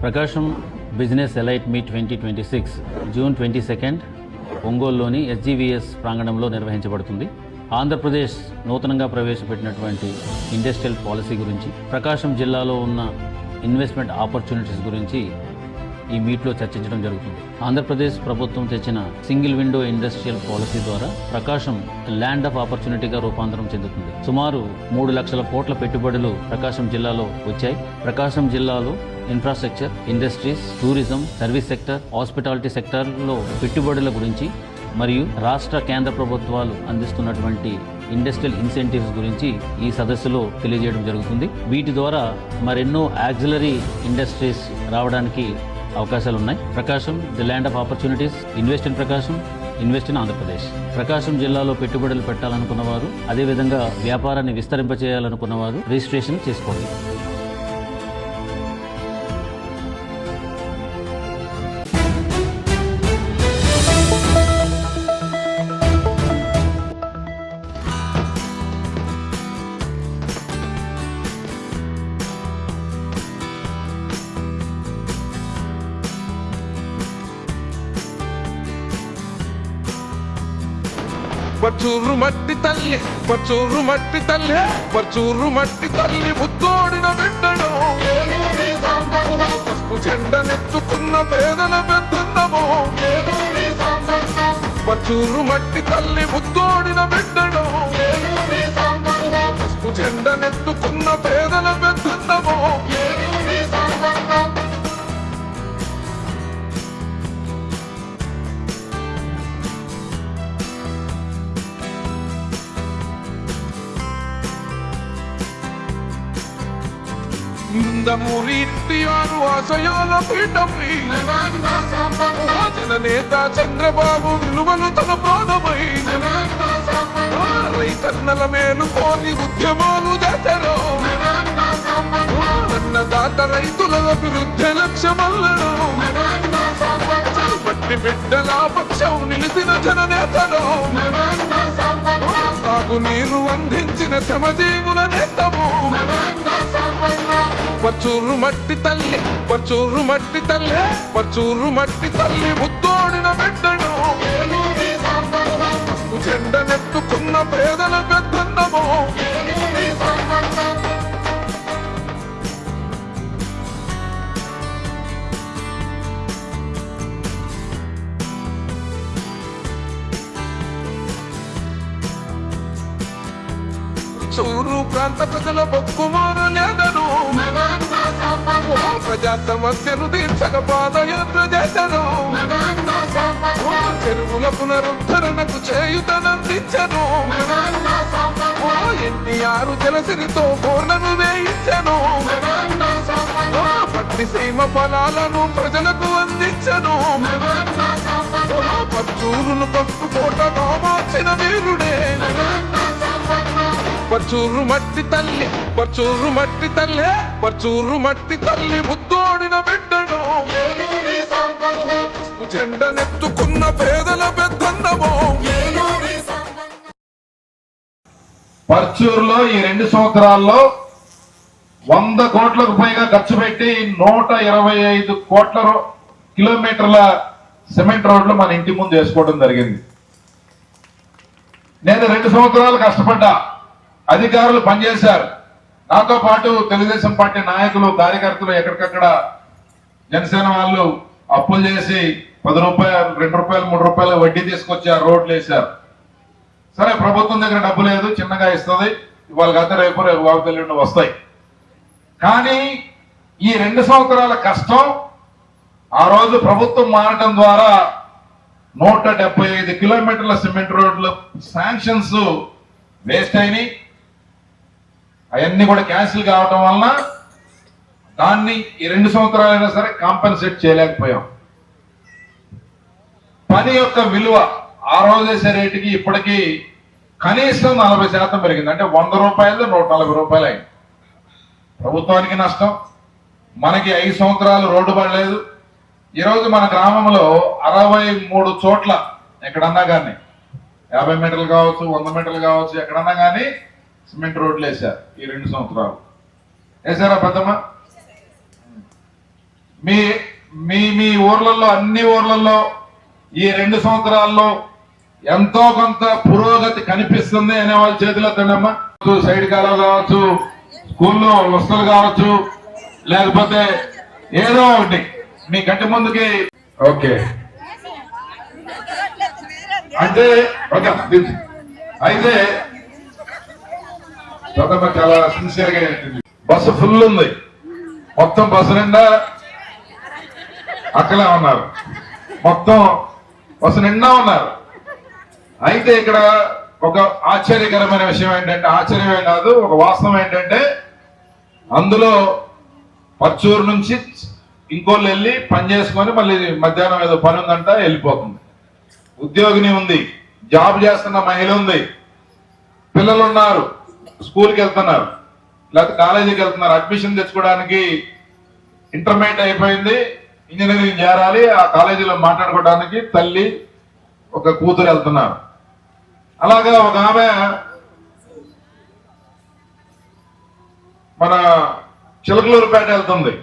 ప్రకాశం business elite meet 2026 June 22 ఒంగోలులోని SGVS ప్రాంగణంలో నిర్వహించబడుతుంది. ఆంధ్రప్రదేశ్ నూతనంగా ప్రవేశపెట్టినటువంటి ఇండస్ట్రియల్ పాలసీ గురించి, ప్రకాశం జిల్లాలో ఉన్న ఇన్వెస్ట్మెంట్ ఆపర్చునిటీస్ గురించి ఈ మీట్లో చర్చించడం జరుగుతుంది. ఆంధ్రప్రదేశ్ ప్రభుత్వం తెచ్చిన సింగిల్ విండో ఇండస్ట్రియల్ పాలసీ ద్వారా ప్రకాశం ల్యాండ్ ఆఫ్ ఆపర్చునిటీగా రూపాంతరం చెందుతుంది. సుమారు 3 లక్షల కోట్ల పెట్టుబడులు ప్రకాశం జిల్లాలో వచ్చాయి. ప్రకాశం జిల్లాలో infrastructure, industries, tourism, service sector, hospitality సెక్టార్లో పెట్టుబడుల గురించి మరియు రాష్ట్ర కేంద్ర ప్రభుత్వాలు అందిస్తున్నటువంటి ఇండస్ట్రియల్ ఇన్సెంటివ్స్ గురించి ఈ సదస్సులో తెలియజేయడం జరుగుతుంది. వీటి ద్వారా మరెన్నో యాక్సిలరీ ఇండస్ట్రీస్ రావడానికి అవకాశాలు ఉన్నాయి. Prakasam the land of opportunities. Invest in Prakasam, invest in Andhra Pradesh. Prakasam జిల్లాలో పెట్టుబడులు పెట్టాలనుకున్నవారు, అదేవిధంగా వ్యాపారాన్ని విస్తరింపచేయాలనుకున్నవారు రిజిస్ట్రేషన్ చేసుకోండి. పర్చూరు మట్టి తల్లి, పర్చూరు మట్టి తల్లి, పర్చూరు మట్టి తల్లి ముత్తోడిన బిడ్డను, పసుపు చెండనెత్తుకున్న పేదల పెద్దన్నము. పర్చూరు మట్టి తల్లి ముత్తోడిన బిడ్డను, పసుపు చెండనెత్తుకున్న పేదల పెద్దన్నము. ఇందమూరింటియారు ఆశయాల పీఠమై, జననేత చంద్రబాబు విలువలు తన ప్రాణమై, రైతన్నల మేలు కోరి ఉద్యమాలు చేశారు. అన్నదాత రైతుల అభివృద్ధి లక్ష్యమల్లడు, మట్టి బిడ్డల పక్షం నిలిచిన జననేతలు, సాగునీరు అందించిన శ్రమజీవుల నేతము. పర్చూరు మట్టి తల్లి, పర్చూరు మట్టి తల్లి, పర్చూరు మట్టి తల్లి ముత్తోడిన బిడ్డను, జెండనెత్తుకున్న పేదల పెద్దన్నము. సూరు ప్రాంత ప్రజల బొక్కుమారు లేదను, ప్రజా సమస్యను తీర్చక పాదయాత్ర చేశారు. చెరువుల పునరుద్ధరణకు చేయుతనందించను. NTR జలసిరితో బోర్లను వేయించను. పట్టి సీమ ఫలాలను ప్రజలకు అందించను. పర్చూరును పప్పు కోటగా మార్చిన వీరుడే. పర్చూరు మట్టి తల్లి, పర్చూరు మట్టి తల్లి, పర్చూరు మట్టి తల్లి ముత్తోడిన బిడ్డను, జెండనెత్తుకున్న పేదల పెద్దన్నము. పర్చూరులో ఈ 2 సంవత్సరాల్లో 100 కోట్లకు పైగా ఖర్చు పెట్టి 125 కోట్ల కిలోమీటర్ల సిమెంట్ రోడ్లు మన ఇంటి ముందు వేసుకోవడం జరిగింది. నేను 2 సంవత్సరాలు కష్టపడ్డా, అధికారులు పనిచేశారు. నాతో పాటు తెలుగుదేశం పార్టీ నాయకులు, కార్యకర్తలు ఎక్కడికక్కడ జనసేన వాళ్ళు అప్పులు చేసి 10 రూపాయలు, 2 రూపాయలు, 3 రూపాయలు వడ్డీ తీసుకొచ్చారు, రోడ్లు వేశారు. సరే, ప్రభుత్వం దగ్గర డబ్బు లేదు, చిన్నగా ఇస్తుంది, ఇవాళ గత రేపు వాగుతల్లి వస్తాయి. కానీ ఈ 2 సంవత్సరాల కష్టం, ఆ రోజు ప్రభుత్వం మారటం ద్వారా 175 కిలోమీటర్ల సిమెంట్ రోడ్లు శాంక్షన్స్ వేస్ట్ అయినాయి. అవన్నీ కూడా క్యాన్సిల్ కావటం వలన దాన్ని ఈ 2 సంవత్సరాలైనా సరే కాంపెన్సేట్ చేయలేకపోయాం. పని యొక్క విలువ ఆ రోజు వేసే రేటుకి ఇప్పటికీ కనీసం 40% పెరిగింది. అంటే 100 రూపాయలు 140 రూపాయలు అయింది. ప్రభుత్వానికి నష్టం, మనకి 5 సంవత్సరాలు రోడ్డు పడలేదు. ఈరోజు మన గ్రామంలో 63 చోట్ల ఎక్కడన్నా కానీ 50 మీటర్లు కావచ్చు, 100 మీటర్లు కావచ్చు, ఎక్కడన్నా కానీ సిమెంట్ రోడ్లు వేశారు ఈ 2 సంవత్సరాలు. వేశారా పెద్దమ్మ? మీ మీ మీ ఊర్లలో అన్ని ఊర్లలో ఈ 2 సంవత్సరాల్లో ఎంతో కొంత పురోగతి కనిపిస్తుంది అనే వాళ్ళ చేతిలో తినమ్మా. సైడ్ కాలువ కావచ్చు, స్కూల్లో వస్తువులు కావచ్చు, లేకపోతే ఏదో ఒకటి మీ కంటి ముందుకి. ఓకే అంటే ఓకే అయితే చాలా సిన్సియర్ గా బస్సు ఫుల్ ఉంది, మొత్తం బస్సు నిండా అక్కడే ఉన్నారు, మొత్తం బస్సు నిండా ఉన్నారు. అయితే ఇక్కడ ఒక ఆశ్చర్యకరమైన విషయం ఏంటంటే, ఆశ్చర్యమే కాదు ఒక వాస్తవం ఏంటంటే, అందులో పర్చూరు నుంచి ఇంకోళ్ళు వెళ్ళి పని చేసుకొని మళ్ళీ మధ్యాహ్నం ఏదో పని ఉందంట వెళ్ళిపోతుంది. ఉద్యోగిని ఉంది, జాబ్ చేస్తున్న మహిళ ఉంది, పిల్లలు ఉన్నారు, స్కూల్కి వెళ్తున్నారు, లేకపోతే కాలేజీకి వెళ్తున్నారు, అడ్మిషన్ తెచ్చుకోవడానికి ఇంటర్మీడియట్ అయిపోయింది, ఇంజనీరింగ్ చేరాలి, ఆ కాలేజీలో మాట్లాడుకోవడానికి తల్లి ఒక కూతురు వెళ్తున్నారు. అలాగా ఒక ఆమె మన చిలకలూరుపేట వెళ్తుంది,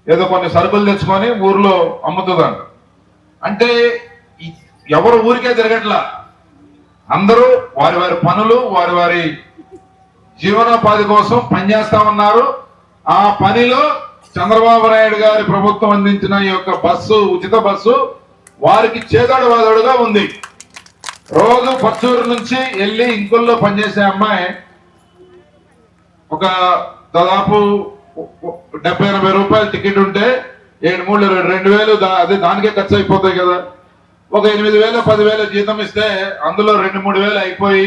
ఏదో కొన్ని సరుకులు తెచ్చుకొని ఊర్లో అమ్ముతుందంట. అంటే ఎవరు ఊరికే తిరగట్లా, అందరూ వారి వారి పనులు వారి వారి జీవనోపాధి కోసం పనిచేస్తా ఉన్నారు. ఆ పనిలో చంద్రబాబు నాయుడు గారి ప్రభుత్వం అందించిన ఈ యొక్క బస్సు, ఉచిత బస్సు వారికి చేదోడు వాదోడుగా ఉంది. రోజు పచ్చూరు నుంచి వెళ్ళి ఇంకొల్లో పనిచేసే అమ్మాయి ఒక దాదాపు 70-80 రూపాయల టికెట్ ఉంటే 2,000 అదే దానికే ఖర్చు అయిపోతాయి కదా. ఒక 8,000-10,000 జీతం ఇస్తే అందులో 2-3,000 అయిపోయి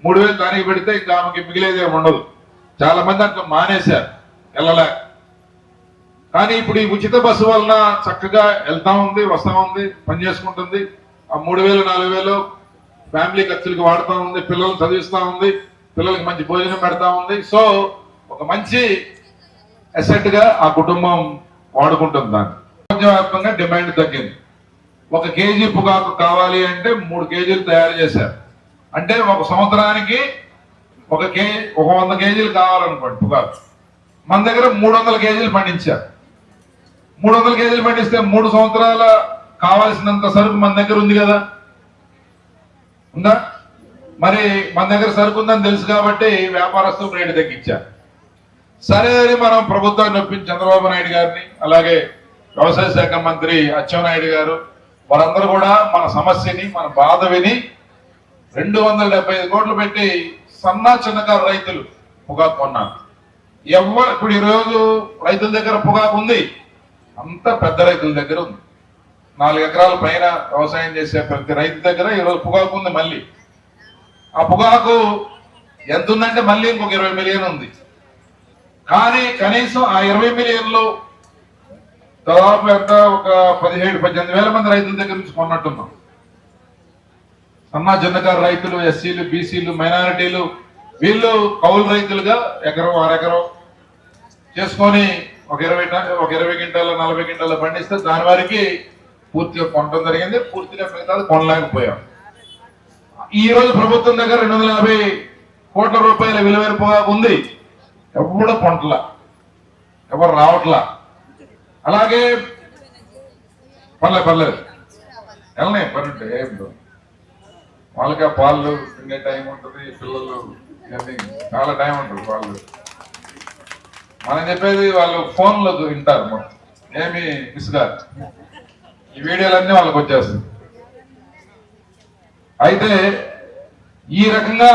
3,000 దానికి పెడితే ఇంకా ఆమెకి మిగిలేదే ఉండదు. చాలా మంది అట్లా మానేశారు, వెళ్ళలేక. కానీ ఇప్పుడు ఈ ఉచిత బస్సు వలన చక్కగా వెళ్తా ఉంది, వస్తా ఉంది, పని చేసుకుంటుంది. ఆ 3,000-4,000 ఫ్యామిలీ ఖర్చులకు వాడుతూ ఉంది, పిల్లలు చదివిస్తా ఉంది, పిల్లలకి మంచి భోజనం పెడతా ఉంది. సో ఒక మంచి అసెట్ గా ఆ కుటుంబం వాడుకుంటుంది. దాన్ని ప్రపంచవ్యాప్తంగా డిమాండ్ తగ్గింది. 1 కేజీ పొగాకు కావాలి అంటే 3 కేజీలు తయారు చేశారు. అంటే ఒక సంవత్సరానికి 100 కేజీలు కావాలనుకోండి పొగాకు. మన దగ్గర 300 కేజీలు పండించారు. 300 కేజీలు పండిస్తే 3 సంవత్సరాల కావాల్సినంత సరుకు మన దగ్గర ఉంది కదా, ఉందా? మరి మన దగ్గర సరుకు ఉందని తెలుసు కాబట్టి వ్యాపారస్తులు రేటు తగ్గించారు. సరే అని మనం ప్రభుత్వాన్ని ఒప్పించి చంద్రబాబు నాయుడు గారిని, అలాగే వ్యవసాయ శాఖ మంత్రి అచ్చెన్నాయుడు గారు, వారందరూ కూడా మన సమస్యని, మన బాధ విని 275 కోట్లు పెట్టి సన్న చిన్నకారు రైతులు పొగాకు కొన్నారు. ఇప్పుడు ఈరోజు రైతుల దగ్గర పొగాకు ఉంది, అంత పెద్ద రైతుల దగ్గర ఉంది. 4 ఎకరాల పైన వ్యవసాయం చేసే ప్రతి రైతు దగ్గర ఈరోజు పొగాకు ఉంది. మళ్ళీ ఆ పొగాకు ఎంత ఉందంటే మళ్ళీ ఇంకొక 20 మిలియన్ ఉంది. కానీ కనీసం ఆ 20 మిలియన్లు దాదాపు ఎంత ఒక 17-18 వేల మంది రైతుల దగ్గర నుంచి కొన్నట్టున్నాం. సన్న చిన్నకారు రైతులు, ఎస్సీలు, బీసీలు, మైనారిటీలు, వీళ్ళు కౌలు రైతులుగా ఎకరం 6 ఎకరం చేసుకొని ఒక 20 క్వింటాలు 40 క్వింటాలు పండిస్తే దాని వారికి పూర్తిగా కొనడం జరిగింది. పూర్తిగా మిగతాది కొనలేకపోయాం. ఈ రోజు ప్రభుత్వం దగ్గర 250 కోట్ల రూపాయల విలువైన పొగాకు ఉంది, ఎవరు కొంటలా, ఎవరు రావట్లా. అలాగే పర్లేదు వెళ్ళనే పని ఉంటే ఏమిటో వాళ్ళకి ఆ పాలు తినే టైం ఉంటుంది, పిల్లలు ఇవన్నీ చాలా టైం ఉంటుంది. వాళ్ళు మనం చెప్పేది వాళ్ళు ఫోన్లో వింటారు, మొత్తం ఏమి మిస్ కాదు. ఈ వీడియోలన్నీ వాళ్ళకి వచ్చేస్తుంది. అయితే ఈ రకంగా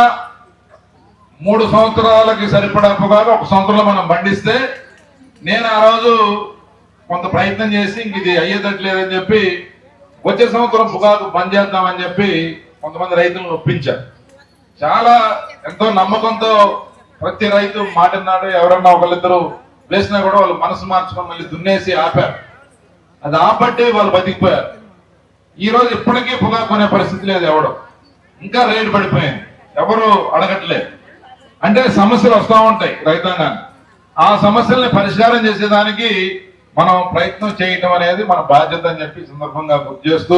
3 సంవత్సరాలకి సరిపడా పొగాకు 1 సంవత్సరంలో మనం పండిస్తే, నేను ఆ రోజు కొంత ప్రయత్నం చేసి ఇంక ఇది అయ్యేటట్లేదని చెప్పి వచ్చే సంవత్సరం పొగాకు బంద్ చేద్దామని చెప్పి కొంతమంది రైతులను ఒప్పించారు. చాలా ఎంతో నమ్మకంతో ప్రతి రైతు మాటిన్నాడు. ఎవరన్నా ఒకళ్ళిద్దరు వేసినా కూడా వాళ్ళు మనసు మార్చుకొని మళ్ళీ దున్నేసి ఆపారు. అది ఆపట్టి వాళ్ళు బతికిపోయారు. ఈ రోజు ఇప్పటికీ పొగాకు కొనే పరిస్థితి లేదు. ఎవడు ఇంకా రేటు పడిపోయింది, ఎవరు అడగట్లేదు. అంటే సమస్యలు వస్తూ ఉంటాయి రైతాంగాన్ని. ఆ సమస్యల్ని పరిష్కారం చేసేదానికి మనం ప్రయత్నం చేయటం అనేది మన బాధ్యత అని చెప్పి సందర్భంగా గుర్తు చేస్తూ,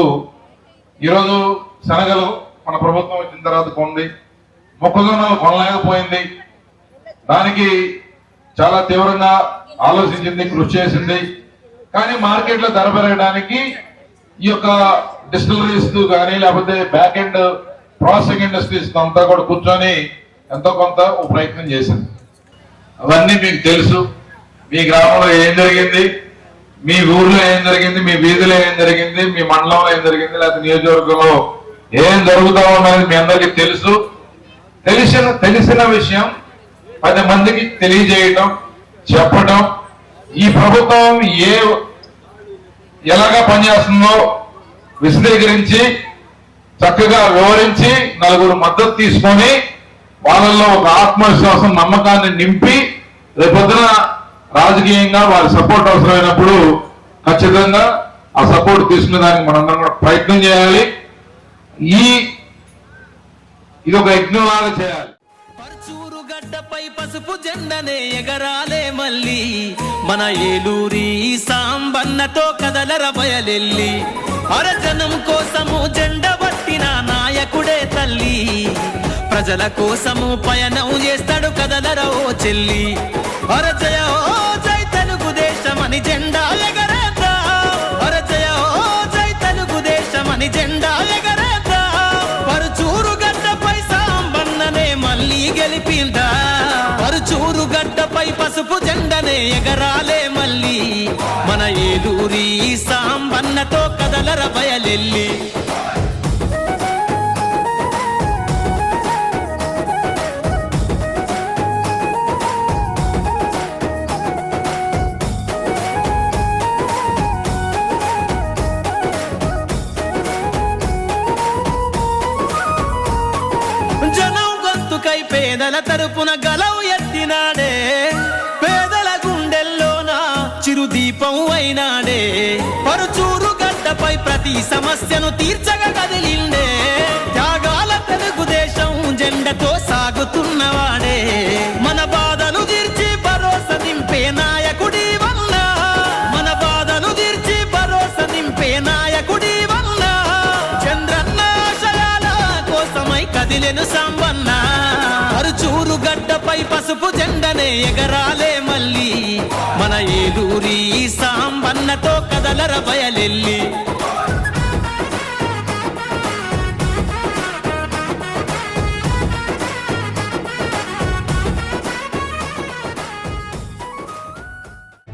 ఈరోజు శనగలు మన ప్రభుత్వం వచ్చిన తర్వాత కొంది, మొక్కజొన్నలు కొనలేకపోయింది. దానికి చాలా తీవ్రంగా ఆలోచించింది, కృషి చేసింది. కానీ మార్కెట్లో ధర పెరగడానికి ఈ యొక్క డిస్టిలరీస్ కానీ లేకపోతే బ్యాక్ ఎండ్ ప్రాసెసింగ్ ఇండస్ట్రీస్ అంతా కూడా కూర్చొని ఎంతో కొంత ఒక ప్రయత్నం చేసింది. అవన్నీ మీకు తెలుసు. మీ గ్రామంలో ఏం జరిగింది, మీ ఊర్లో ఏం జరిగింది, మీ వీధిలో ఏం జరిగింది, మీ మండలంలో ఏం జరిగింది, లేకపోతే నియోజకవర్గంలో ఏం జరుగుతా ఉన్నది మీ అందరికీ తెలుసు. తెలిసిన విషయం 10 మందికి తెలియజేయటం, చెప్పటం, ఈ ప్రభుత్వం ఎలాగా పనిచేస్తుందో విశదీకరించి చక్కగా వివరించి నలుగురు మద్దతు తీసుకొని వాళ్ళల్లో ఒక ఆత్మవిశ్వాసం, నమ్మకాన్ని నింపి రేపొద్దున రాజకీయంగా వారి సపోర్ట్ అవసరమైనప్పుడు ఖచ్చితంగా ఆ సపోర్ట్ తీసుకునే దానికి మనందరం కూడా ప్రయత్నం చేయాలి. ఇది ఒక యజ్ఞంలాగా చేయాలి. పర్చూరు గడ్డపై పసుపు జెండనే ఎగరాలే మళ్ళీ, మన ఏలూరి సాంబన్నతో కదలర బయలెల్లి, అరజనం కోసము జెండ పట్టిన నాయకుడే తల్లి, ప్రజల కోసము పయనం చేస్తాడు కదలర ఓ చెల్లి, అరజయ ఓ జై తెలుగుదేశమని జెండా ఎగరేద్దా, అరజయ ఓ జై తెలుగుదేశమని జెండా ఎగరేద్దా, పరుచూరు గడ్డపై సాంబన్ననే మళ్ళీ గెలిపిందా, పరుచూరు గడ్డపై పసుపు జెండనే ఎగరాలే మళ్ళీ, మన ఏలూరి సాంబన్నతో కదలర బయలెల్లి. జనం గొంతుకై పేదల తరపున గలవు ఎత్తినాడే, పేదల గుండెల్లోన చిరుదీపం అయినాడే, పరుచూరు గడ్డపై ప్రతి సమస్యను తీర్చగా కదిలిండే, త్యాగాల తెలుగుదేశం జెండతో సాగుతున్నవాడే, మన బాధను తీర్చి భరోసా నింపే నాయకుడి వల్ల, మన బాధను తీర్చి భరోసా నింపే నాయకుడి వల్ల, చంద్రన్న ఆశయాల కోసమై కదిలెను సాంబన్న, పరుచూరు గడ్డపై పసుపు జెండనే ఎగరాలే మళ్ళీ, మన ఏలూరి సాంబన్నతో కదలర బయలెల్లి.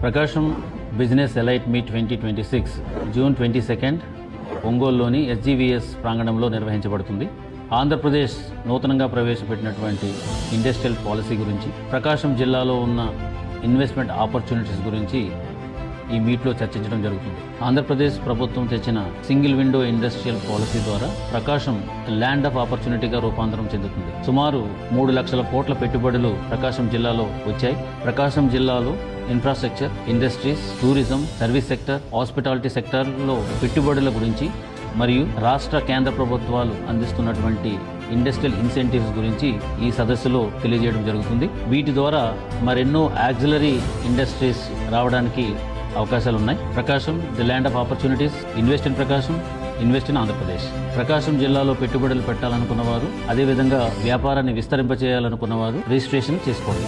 Prakasam business elite meet 2026 June 22 ఒంగోలులోని SGVS ప్రాంగణంలో నిర్వహించబడుతుంది. ఆంధ్రప్రదేశ్ నూతనంగా ప్రవేశపెట్టినటువంటి ఇండస్ట్రియల్ పాలసీ గురించి, ప్రకాశం జిల్లాలో ఉన్న ఇన్వెస్ట్మెంట్ ఆపర్చునిటీస్ గురించి ఈ మీట్లో చర్చించడం జరుగుతుంది. ఆంధ్రప్రదేశ్ ప్రభుత్వం తెచ్చిన సింగిల్ విండో ఇండస్ట్రియల్ పాలసీ ద్వారా ప్రకాశం ల్యాండ్ ఆఫ్ ఆపర్చునిటీగా రూపాంతరం చెందుతుంది. సుమారు 3 లక్షల కోట్ల పెట్టుబడులు ప్రకాశం జిల్లాలో వచ్చాయి. ప్రకాశం జిల్లాలో infrastructure, industries, tourism, service sector, hospitality సెక్టార్లో పెట్టుబడుల గురించి మరియు రాష్ట్ర కేంద్ర ప్రభుత్వాలు అందిస్తున్నటువంటి ఇండస్ట్రియల్ ఇన్సెంటివ్స్ గురించి ఈ సదస్సులో తెలియజేయడం జరుగుతుంది. వీటి ద్వారా మరెన్నో యాక్సిలరీ ఇండస్ట్రీస్ రావడానికి అవకాశాలు ఉన్నాయి. Prakasam the land of opportunities. Invest in Prakasam, invest in Andhra Pradesh. Prakasam జిల్లాలో పెట్టుబడులు పెట్టాలనుకున్నవారు, అదేవిధంగా వ్యాపారాన్ని విస్తరింపచేయాలనుకున్నవారు రిజిస్ట్రేషన్ చేసుకోండి.